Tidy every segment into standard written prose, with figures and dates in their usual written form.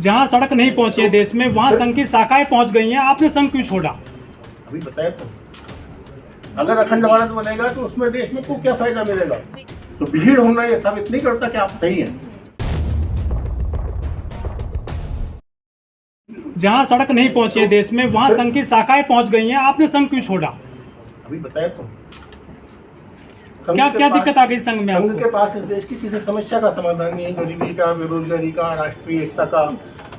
जहाँ सड़क नहीं पहुंची है देश में, वहाँ संघ की शाखाएं पहुंच गई हैं, आपने संघ क्यों छोड़ा? अभी बताया तो, अगर अखंड भारत बनेगा तो उसमें देश में को क्या फायदा मिलेगा? तो भीड़ होना ये साबित नहीं करता कि आप सही हैं। जहाँ सड़क नहीं पहुंची है देश में, वहाँ संघ की शाखाएं पहुंच गई हैं, आपने संघ क्यों छोड़ा? अभी बताया तो, क्या दिक्कत आ गई संघ में? संघ के पास इस देश की किसी समस्या का समाधान नहीं है, गरीबी का, बेरोजगारी का, राष्ट्रीय एकता का,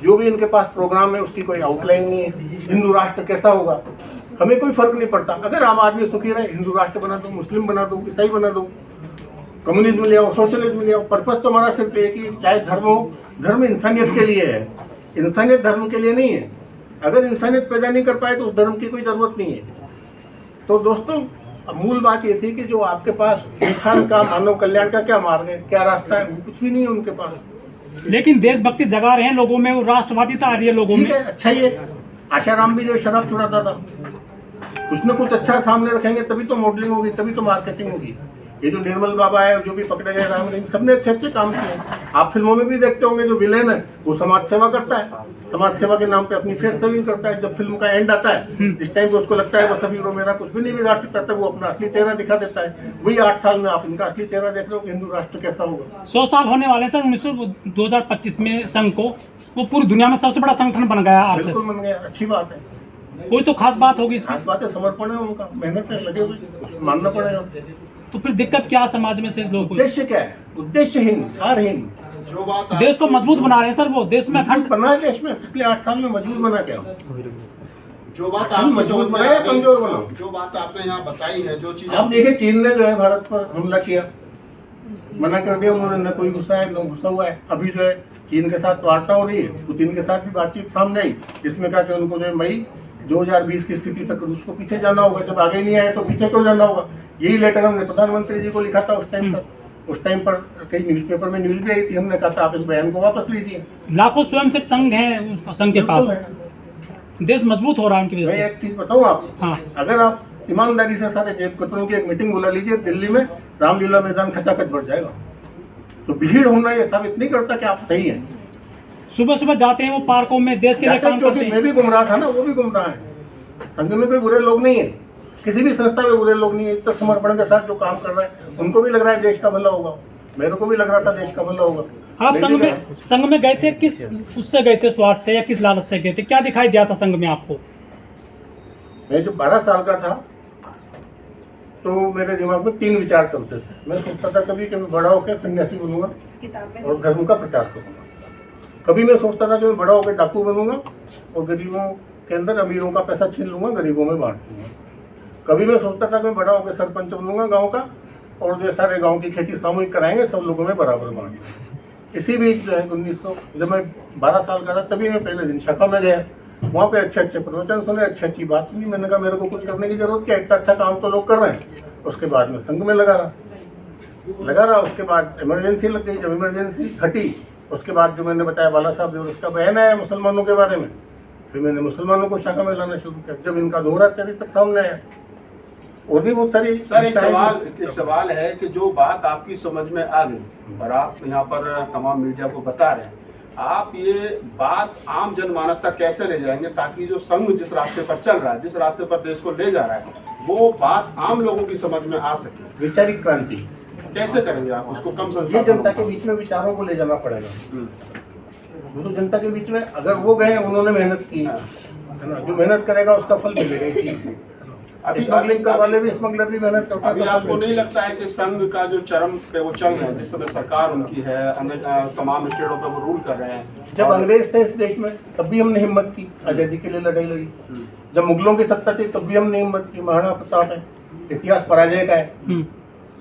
जो भी इनके पास प्रोग्राम है उसकी कोई आउटलाइन नहीं है। हिंदू राष्ट्र कैसा होगा हमें कोई फर्क नहीं पड़ता। अगर आम आदमी सुखी रहे, हिंदू राष्ट्र बना दो, मुस्लिम बना दो, ईसाई बना दो, कम्युनिज्म ले आओ, सोशलिज्म ले आओ, पर्पज तो हमारा सिर्फ एक ही, चाहे धर्म हो, धर्म इंसानियत के लिए है, इंसानियत धर्म के लिए नहीं है। अगर इंसानियत पैदा नहीं कर पाए तो उस धर्म की कोई जरूरत नहीं है। तो दोस्तों, अब मूल बात ये थी कि जो आपके पास इंसान का, मानव कल्याण का क्या मार्ग है, क्या रास्ता है, वो कुछ भी नहीं है उनके पास। लेकिन देशभक्ति जगा रहे हैं लोगों में, वो राष्ट्रवादिता आ रही है लोगों में। अच्छा, ये आशाराम भी जो शराब छुड़ाता था, कुछ न कुछ अच्छा सामने रखेंगे तभी तो मॉडलिंग होगी, तभी तो मार्केटिंग होगी। ये जो निर्मल बाबा है, जो भी पकड़े गए, राम रहीम, सबने अच्छे अच्छे काम किए। आप फिल्मों में भी देखते होंगे, जो विलेन है वो समाज सेवा करता है, समाज सेवा के नाम पे अपनी फेस सेविंग करता है। जब फिल्म का एंड आता है, इस टाइम पे उसको लगता है बस अभी रो मेरा कुछ भी नहीं बिगाड़ सकता, तब वो अपना असली चेहरा दिखा देता है। वही 8 साल में आप इनका असली चेहरा देख रहे हो कि हिंदू राष्ट्र कैसा होगा। 100 साल होने वाले सर 2025 में संघ को, वो पूरी दुनिया में सबसे बड़ा संगठन बन गया। बिल्कुल बन गया, अच्छी बात है। कोई तो खास बात होगी इसमें? खास बात है, समर्पण है उनका, मेहनत है, लगे हुए, मानना पड़ेगा। तो फिर दिक्कत क्या समाज में से लोग? उद्देश्य क्या है? उद्देश्यहीन, सारहीन। जो बात देश को मजबूत बना रहे हैं सर, वो देश में अखंड बना है देश में, पिछले 8 साल में मजबूत बना क्या? जो बात आप मजबूत बनाया, कमजोर बनाओ। जो बात आपने यहाँ बताई है, जो चीज आप देखिए, चीन ने जो है भारत पर हमला किया, मना कर दिया उन्होंने, न कोई गुस्सा है न गुस्सा हुआ है। अभी जो है चीन के साथ वार्ता हो रही है, पुतिन के साथ भी बातचीत सामने आई, जिसमें कहा कि उनको जो है मई 2020 की स्थिति तक रूस को पीछे जाना होगा। जब आगे नहीं आए तो पीछे क्यों जाना होगा? यही लेटर हमने प्रधानमंत्री जी को लिखा था उस टाइम पर। उस टाइम पर कई न्यूज़पेपर में न्यूज भी आई थी, हमने कहा था आप इस बयान को वापस लीजिए। लाखों स्वयंसेवक संघ हैं संघ के पास, देश मजबूत हो रहा है उनकी वजह से। मैं एक चीज बताऊं आप, हाँ। अगर आप ईमानदारी से सारे जेब कतरों की एक मीटिंग बुला लीजिए दिल्ली में, रामलीला मैदान खचाखच बढ़ जाएगा। तो भीड़ होना ये साबित नहीं करता कि आप सही हैं। सुबह सुबह जाते हैं वो पार्कों में, देश के लिए काम करते हैं। मैं भी गुमराह था ना, वो भी गुमराह है। संघ में कोई बुरे लोग नहीं है, किसी भी संस्था में बुरे लोग नहीं है। इतना समर्पण के साथ जो काम कर रहा है, उनको भी लग रहा है देश का भला होगा, मेरे को भी लग रहा था देश का भला होगा। आप संघ में गए थे, किस उससे गए थे, स्वार्थ से या किस लालच से गए थे? क्या दिखाई दिया था संघ में आपको? मैं जब 12 साल का था तो मेरे दिमाग में 3 विचार चलते थे। मैं सोचता था कभी कि मैं बड़ा होकर सन्यासी बनूंगा और धर्म का प्रचार करूंगा। कभी मैं सोचता था कि मैं बड़ा होकर डाकू बनूंगा और गरीबों के अंदर अमीरों का पैसा छीन लूंगा, गरीबों में बांट दूंगा। कभी मैं सोचता था कि मैं बड़ा होकर सरपंच बनूंगा गांव का, और जो सारे गांव की खेती सामूहिक कराएंगे, सब लोगों में बराबर बांट दूंगा। इसी बीच जो है 1900 जब मैं 12 साल का था, तभी मैं पहले दिन शाखा में गया, वहाँ पे अच्छे अच्छे प्रवचन सुने, अच्छी अच्छी बात सुनी। मैंने कहा मेरे को कुछ करने की जरूरत क्या, इतना अच्छा काम तो लोग कर रहे हैं। उसके बाद में संघ में लगा रहा। उसके बाद इमरजेंसी लग गई। जब इमरजेंसी हटी, उसके बाद जो मैंने बताया बाला साहब जो उसका बहन है मुसलमानों के बारे में, फिर मैंने मुसलमानों को शाखा में लाना शुरू किया। जब इनका दोहरा चरित्र सामने आया, और भी बहुत सारी सर, एक सवाल है कि जो बात आपकी समझ में आ गई और आप यहाँ पर तमाम मीडिया को बता रहे हैं, आप ये बात आम जनमानस तक कैसे ले जाएंगे ताकि जो संघ जिस रास्ते पर चल रहा है, जिस रास्ते पर देश को ले जा रहा है, वो बात आम लोगों की समझ में आ सके? वैचारिक क्रांति कैसे करेंगे आप उसको? कम ये संसाधन, जनता के बीच में विचारों को ले जाना पड़ेगा। वो तो जनता के बीच में, अगर वो गए, उन्होंने मेहनत की है ना, जो मेहनत करेगा उसका फल मिलेगा। स्मगलिंग का वाले भी, स्मगलर भी मेहनत करता है। अभी आपको नहीं लगता है कि संघ का जो चरम पे वो चल रहे हैं, जिस तरह सरकार उनकी है, अन्य तमाम स्टेटों पे वो रूल कर रहे हैं? जब अंग्रेज थे इस देश में तब भी हमने हिम्मत की, आजादी के लिए लड़ाई लड़ी। जब मुगलों की सत्ता थी तब भी हमने हिम्मत की। महाराणा प्रताप है, इतिहास पराजय का है।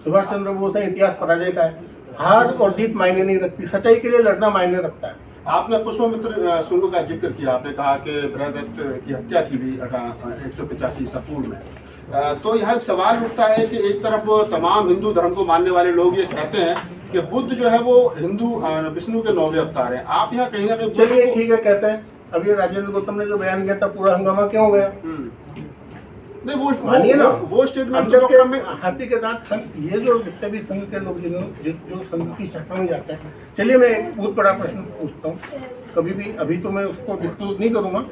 सुभाष चंद्र बोस है, इतिहास पराजय का है। हार और जीत मायने नहीं रखती, सच्चाई के लिए लड़ना मायने रखता है। आपने पुष्पमित्र शुंग का जिक्र किया, आपने कहा कि बृहदत्त की हत्या की गई 185 ईसा पूर्व में। तो यह सवाल उठता है कि एक तरफ तमाम हिंदू धर्म को मानने वाले लोग ये कहते हैं कि बुद्ध जो है वो हिंदू विष्णु के 9वें अवतार हैं। आप यहाँ कहीं ना कहीं, चलिए ठीक है कहते हैं। अब ये राजेंद्र गौतम ने जो बयान किया था, पूरा हंगामा क्यों हो गया? नहीं मानिए ना, वो स्टेटमेंट अंदर तो के डॉक्टर में हाथी के दांत संघ, ये जो जितने भी संघ के लोग जो संघ की शाखा में जाते हैं। चलिए मैं एक बहुत बड़ा प्रश्न पूछता हूँ, कभी भी, अभी तो मैं उसको डिस्क्लोज नहीं करूंगा,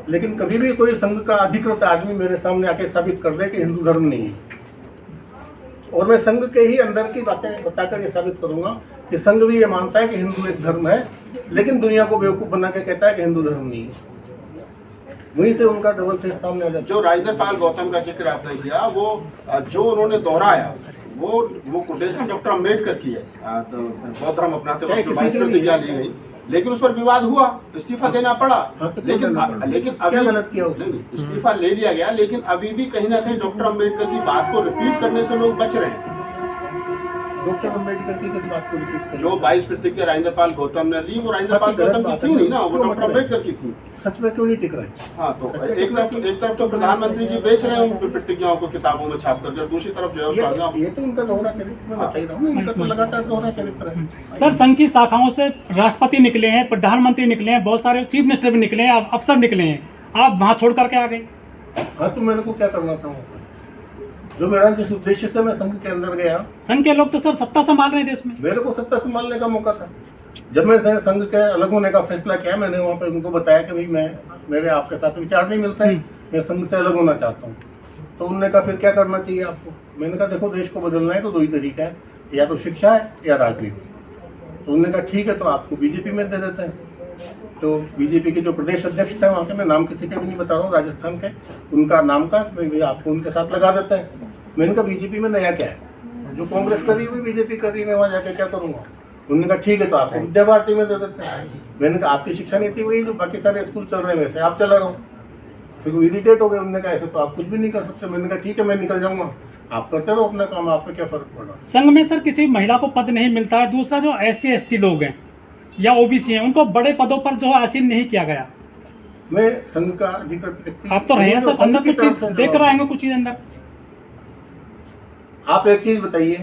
लेकिन कभी भी कोई संघ का अधिकृत आदमी मेरे सामने आके साबित कर दे कि हिंदू धर्म नहीं है, और मैं संघ के ही अंदर की बातें बताकर ये साबित करूंगा कि संघ भी ये मानता है कि हिंदू एक धर्म है, लेकिन दुनिया को बेवकूफ बना के कहता है कि हिंदू धर्म नहीं है। वहीं से उनका डबल फेस सामने आ जाता है। जो राजेंद्र पाल गौतम का जिक्र आपने किया, वो जो उन्होंने दोहराया वो कोटेशन डॉक्टर अम्बेडकर की है, तो बौद्ध धर्म अपनाते वक्त जो 22 प्रतिज्ञा ली गई, लेकिन उस पर विवाद हुआ, इस्तीफा देना पड़ा। हाँ, तो लेकिन अभी क्या गलत किया नहीं, इस्तीफा ले लिया गया, लेकिन अभी भी कहीं ना कहीं डॉक्टर अम्बेडकर की बात को रिपीट करने से लोग बच रहे हैं। डॉक्टर अम्बेडकर की किस बात को रिपीट करें? जो 22 प्रतिज्ञा राजेंद्र पाल गौतम ने ली, वो राजेंद्र पाल गौतम की थी नहीं ना, वो डॉक्टर अम्बेडकर की थी। सच में क्यों नहीं टिक रहे? हाँ, तो एक तरफ तो प्रधानमंत्री जी बेच रहे हैं उन प्रतिज्ञाओं को किताबों में छाप करके, दूसरी तरफ जो है ये तो उनका दोहरा चरित्र, मैं बता ही रहा हूँ, उनका तो लगातार दोहरा चरित्र है। सर, संघ की शाखाओं से राष्ट्रपति निकले हैं, प्रधानमंत्री निकले हैं, बहुत सारे चीफ मिनिस्टर भी निकले हैं, अफसर निकले हैं, आप वहाँ छोड़ करके आ गए। हाँ, तो मेरे को क्या करना था? जो मेरा जिस उद्देश्य से मैं संघ के अंदर गया, संघ के लोग तो सर सत्ता संभाल रहे हैं देश में, मेरे को सत्ता संभालने का मौका था। जब मैंने संघ के अलग होने का फैसला किया, मैंने वहाँ पे उनको बताया कि भाई मेरे आपके साथ विचार नहीं मिलते हैं, मैं संघ से अलग होना चाहता हूँ। तो उन्होंने कहा फिर क्या करना चाहिए आपको? मैंने कहा देखो, देश को बदलना है तो दो ही तरीका है, या तो शिक्षा है या राजनीति। तो उन्होंने कहा ठीक है, तो आपको बीजेपी में दे देते हैं। तो बीजेपी के जो प्रदेश अध्यक्ष थे वहाँ के, मैं नाम किसी के भी नहीं बता रहा हूँ, राजस्थान के, उनका नाम का आपको उनके साथ लगा देते हैं। मैंने कहा बीजेपी में नया क्या है, जो कांग्रेस कर रही है बीजेपी कर रही है, मैं वहाँ जाके क्या करूँगा? उन्होंने कहा ठीक है, तो आपको विद्या भारती में दे देते हैं। मैंने कहा आपकी शिक्षा नीति वही जो बाकी सारे स्कूल चल रहे हैं वैसे आप चला रहो। फिर वो इरिटेट हो गए, उन्होंने कहा ऐसे तो आप कुछ भी नहीं कर सकते। मैंने कहा ठीक है, मैं निकल जाऊँगा, आप करते रहो अपना काम, आप पे क्या फर्क पड़ रहा है? संघ में सर किसी महिला को पद नहीं मिलता है। दूसरा, जो SC ST लोग हैं या OBC हैं, उनको बड़े पदों पर जो है आसीन नहीं किया गया। मैं संघ का अधिकृत व्यक्ति, आप तो रहे हैं सर, अंदर कुछ चीज देख रहे हैं, कुछ चीज अंदर। आप एक चीज बताइए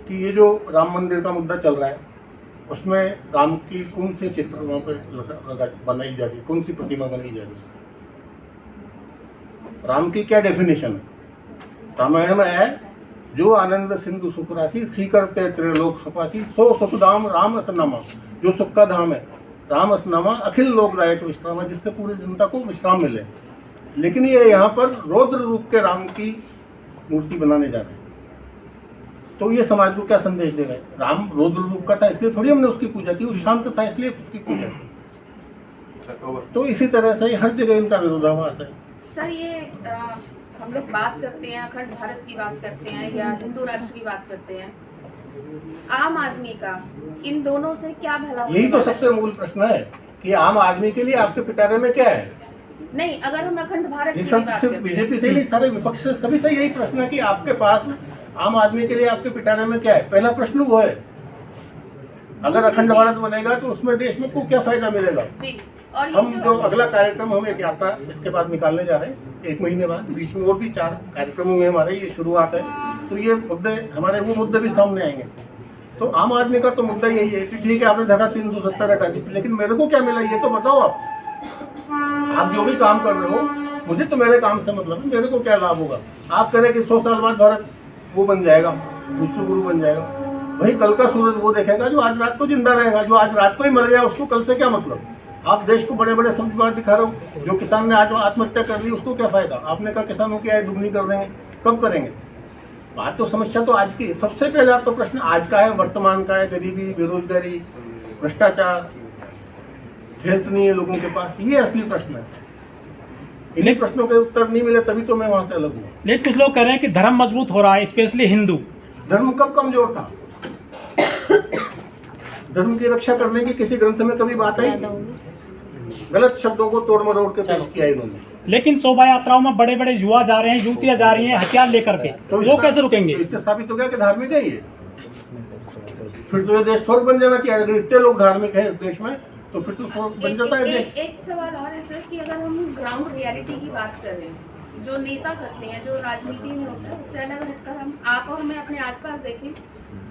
कि ये जो राम मंदिर का मुद्दा चल रहा है, उसमें राम की कौन सी चित्र वहाँ पे बनाई जा रही है, कौन सी प्रतिमा बनाई जा रही है? राम की क्या डेफिनेशन है? रामायण में है, जो आनंद सिंधु सुख राशि सीकरते त्रिलोक सुपासी, सो सुखधाम राम असनामा, जो सुख का धाम है राम असनामा, अखिल लोकदायक विश्राम, जिससे पूरी जनता को विश्राम मिले। लेकिन ये यहाँ पर रौद्र रूप के राम की मूर्ति बनाने जा रहे हैं, तो ये समाज को क्या संदेश दे रहे हैं? राम रौद्र रूप का था इसलिए थोड़ी हमने उसकी पूजा की, वो शांत था इसलिए उसकी पूजा की। तो इसी तरह से हर जगह इनका विरोधाभास है। सर, ये हम लोग बात करते हैं, अखंड भारत की बात करते हैं या हिंदू राष्ट्र की बात करते हैं, आम आदमी का इन दोनों से क्या भला? यही तो सबसे मूल प्रश्न है कि आम आदमी के लिए आपके पिटारे में क्या है? नहीं, अगर हम अखंड भारत की सब बात सिर्फ करते बीजेपी से नहीं, सारे विपक्ष से, सभी से यही प्रश्न है कि आपके पास आम आदमी के लिए आपके पिटारे में क्या है? पहला प्रश्न वो है। अगर अखंड भारत बनेगा तो उसमें देश में को क्या फायदा मिलेगा? जी। और हम जो अगला कार्यक्रम, हम एक यात्रा इसके बाद निकालने जा रहे हैं, 1 महीने बाद, बीच में और भी 4 कार्यक्रम होंगे हमारे, ये शुरुआत है। तो ये मुद्दे, हमारे वो मुद्दे भी सामने आएंगे। तो आम आदमी का तो मुद्दा यही है कि ठीक है, आपने धारा 370 हटा दी, लेकिन मेरे को क्या मिला ये तो बताओ। आप जो भी काम कर रहे हो, मुझे तो मेरे काम से मतलब है, मेरे को क्या लाभ होगा? आप कह रहे कि 100 साल बाद भारत वो बन जाएगा, विश्व गुरु बन जाएगा। वही कल का सूरज वो देखेगा जो आज रात को जिंदा रहेगा। जो आज रात को ही मर गया उसको कल से क्या मतलब? आप देश को बड़े बड़े शब्द दिखा रहे हो। जो किसान ने आज आत्महत्या कर ली उसको क्या फायदा? आपने कहा किसानों की आय दुगनी कर देंगे, कब करेंगे? बात तो, समस्या तो आज की। सबसे पहले आप तो प्रश्न आज का है, वर्तमान का है, गरीबी, बेरोजगारी, भ्रष्टाचार, हेल्थ नहीं है लोगों के पास, ये असली प्रश्न है। इन्हीं प्रश्नों के उत्तर नहीं मिले तभी तो मैं वहां से अलग हूँ। लेकिन कुछ लोग कह रहे हैं कि धर्म मजबूत हो रहा है, स्पेशली हिंदू धर्म कब कमजोर था? धर्म की रक्षा करने की किसी ग्रंथ में कभी बात आई? गलत शब्दों को तोड़ मरोड़ के पेश किया इन्होंने। लेकिन शोभा यात्राओं में बड़े बड़े युवा जा रहे हैं, युवतियां जा रही हैं हथियार लेकर के, तो वो कैसे रुकेंगे? इससे साबित हो गया कि धार्मिक है ये। फिर तो ये देश स्वर्ग बन जाना चाहिए। अगर इतने लोग धार्मिक हैं इस देश में तो फिर तो स्वर्ग बन जाता है देश। एक सवाल और है सर कि अगर हम ग्राउंड रियलिटी की बात कर रहे हैं जो नेता करते हैं, जो राजनीति में होता है, उससे अलग हटकर हम आप और मैं अपने आसपास देखें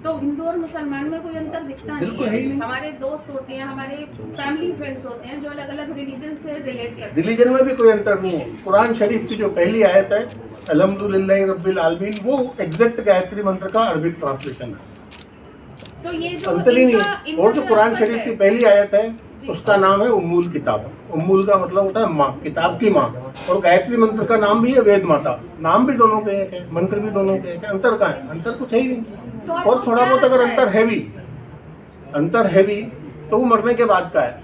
तो हिंदू और मुसलमान में कोई अंतर दिखता बिल्कुल नहीं है ही है। नहीं। हमारे दोस्त होते हैं, हमारे फैमिली फ्रेंड्स होते हैं जो अलग अलग रिलीजन से रिलेट करते हैं। रिलीजन में भी कोई अंतर नहीं है। कुरान शरीफ की जो पहली आयत है अल्हम्दुलिल्लाहि रब्बिल आलमीन, वो एग्जैक्ट गायत्री मंत्र का अरबिक ट्रांसलेशन है, तो ये जो अंतर ही नहीं इनका- है। इनका और जो जो कुरान अंतर शरीफ है, की पहली आयत है जी। उसका नाम है उम्मुल किताब। उम्मुल का मतलब होता है माँ, किताब की माँ। और गायत्री मंत्र का नाम भी है वेद माता। नाम भी दोनों के एक है, मंत्र भी दोनों के एक है। अंतर कहाँ है? अंतर कुछ है ही नहीं। तो आपको और थोड़ा क्या बहुत अगर लगता अंतर है भी तो वो मरने के बाद का है।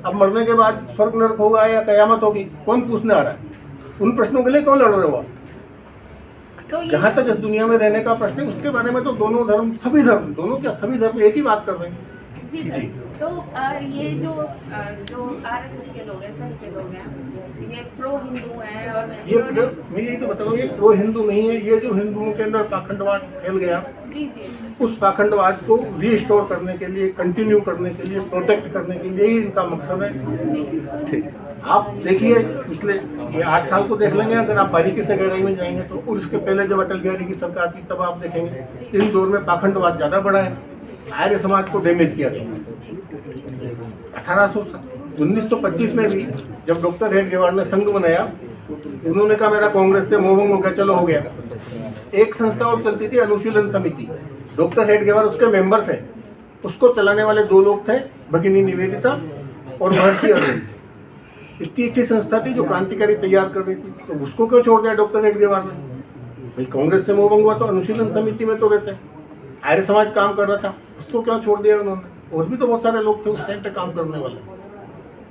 अब मरने के बाद स्वर्ग नरक होगा या कयामत होगी, कौन पूछने आ रहा है? उन प्रश्नों के लिए कौन लड़ रहे हो आप? तो ये जहाँ तक इस दुनिया में रहने का प्रश्न है उसके बारे में तो दोनों धर्म, सभी धर्म, दोनों क्या सभी धर्म एक ही बात कर रहे हैं। जी सर, जी। तो ये जो आरएसएस के लोग हैं, संघ के लोग हैं, ये प्रो हिंदू हैं और ये मैं यही तो बता रहा हूँ, ये प्रो हिंदू नहीं है। ये जो हिंदुओं के अंदर पाखंडवाद फैल गया, जी जी उस पाखंडवाद को रीस्टोर करने के लिए, कंटिन्यू करने के लिए, प्रोटेक्ट करने के लिए ही इनका मकसद है। जी आप देखिए पिछले ये 8 साल को देख लेंगे, अगर आप बारीकी से गहराई में जाएंगे तो। और इसके पहले जब अटल बिहारी की सरकार थी तब आप देखेंगे इन दौर में पाखंडवाद ज़्यादा बढ़ा है, आर्य समाज को डैमेज किया गया। 1925 में भी जब डॉक्टर हेडगेवार ने संघ बनाया, उन्होंने कहा मेरा कांग्रेस से मोहभंग हो गया, चलो हो गया। एक संस्था और चलती थी, अनुशीलन समिति। डॉक्टर हेडगेवार उसके मेंबर थे। उसको चलाने वाले 2 लोग थे, भगिनी निवेदिता और महर्षि अरविंद। इतनी अच्छी संस्था थी जो क्रांतिकारी तैयार कर रही थी, तो उसको क्यों छोड़ दिया डॉक्टर हेडगेवार ने? भाई कांग्रेस से मोहभंग हुआ तो अनुशीलन समिति में तो रहते, आर्य समाज काम कर रहा था, उसको क्यों छोड़ दिया उन्होंने? और भी तो बहुत सारे लोग थे उस टाइम पे काम करने वाले।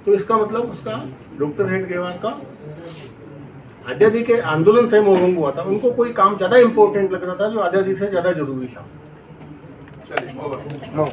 तो इसका मतलब उसका डॉक्टर हेडगेवार का आज़ादी के आंदोलन से मोहभंग हुआ था। उनको कोई काम ज़्यादा इंपॉर्टेंट लग रहा था जो आज़ादी से ज़्यादा जरूरी था। चलिए, over.